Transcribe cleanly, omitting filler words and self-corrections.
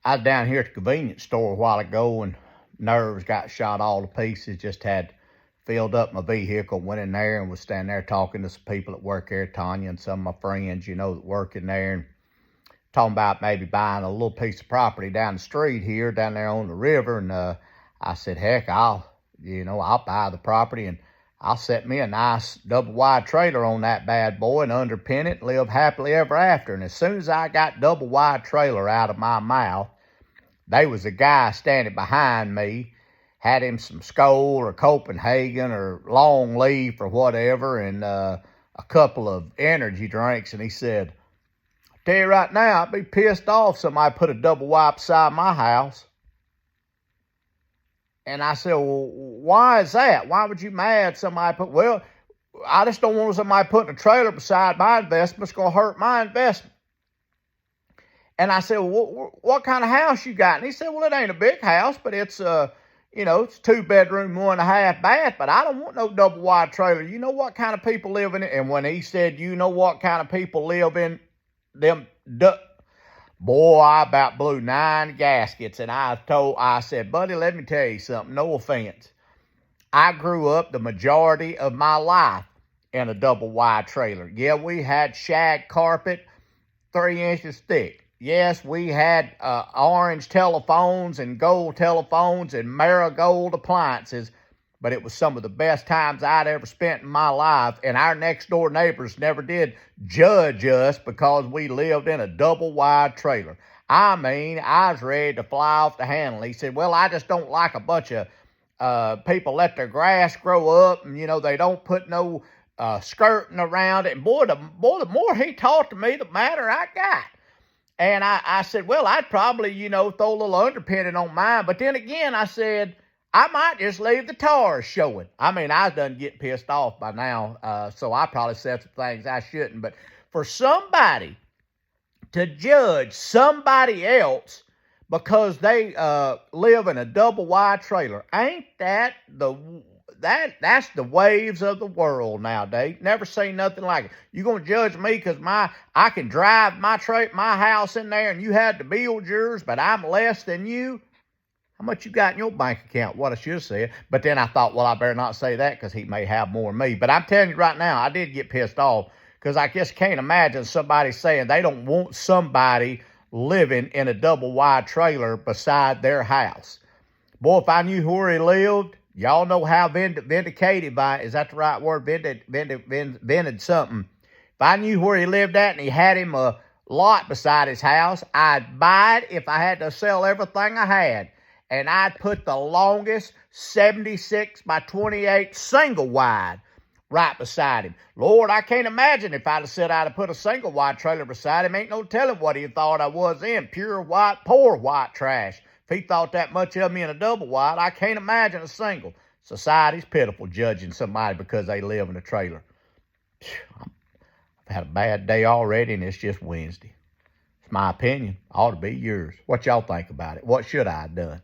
I was down here at the convenience store a while ago and nerves got shot all to pieces. Just had filled up my vehicle, went in there and was standing there talking to some people that work there, Tanya and some of my friends, that work in there, and talking about maybe buying a little piece of property down the street here, down there on the river. And I said, heck, I'll buy the property and I'll set me a nice double wide trailer on that bad boy and underpin it and live happily ever after. And as soon as I got double wide trailer out of my mouth, there was a guy standing behind me, had him some Skoal or Copenhagen or Long Leaf or whatever, and a couple of energy drinks. And he said, I tell you right now, I'd be pissed off if somebody put a double wide beside my house. And I said, well, why is that? Why would you mad somebody put, well, I just don't want somebody putting a trailer beside my investment. It's going to hurt my investment. And I said, well, what kind of house you got? And he said, well, it ain't a big house, but it's, it's 2 bedroom, 1.5 bath, but I don't want no double wide trailer. You know what kind of people live in it? And when he said, you know what kind of people live in them, boy, I about blew 9 gaskets. And I said, buddy, let me tell you something. No offense. I grew up the majority of my life in a double wide trailer. Yeah, we had shag carpet 3 inches thick. Yes, we had orange telephones and gold telephones and marigold appliances, but it was some of the best times I'd ever spent in my life, and our next-door neighbors never did judge us because we lived in a double-wide trailer. I mean, I was ready to fly off the handle. He said, well, I just don't like a bunch of people let their grass grow up, and, they don't put no skirting around it. And boy, the more he talked to me, the madder I got. And I said, well, I'd probably, throw a little underpinning on mine. But then again, I said, I might just leave the tars showing. I mean, I was done getting pissed off by now, so I probably said some things I shouldn't. But for somebody to judge somebody else because they live in a double wide trailer, ain't that that's the waves of the world nowadays. Never seen nothing like it. You gonna judge me because I can drive my house in there and you had to build yours, but I'm less than you? How much you got in your bank account? What I should have said. But then I thought, well, I better not say that because he may have more than me. But I'm telling you right now, I did get pissed off because I just can't imagine somebody saying they don't want somebody living in a double wide trailer beside their house. Boy, if I knew where he lived, y'all know how vindicated by, is that the right word? Vented something. If I knew where he lived at and he had him a lot beside his house, I'd buy it if I had to sell everything I had. And I'd put the longest 76 by 28 single wide right beside him. Lord, I can't imagine if I'd have said I'd have put a single wide trailer beside him. Ain't no telling what he thought I was in. Pure white, poor white trash. If he thought that much of me in a double wide, I can't imagine a single. Society's pitiful judging somebody because they live in a trailer. I've had a bad day already, and it's just Wednesday. It's my opinion. Ought to be yours. What y'all think about it? What should I have done?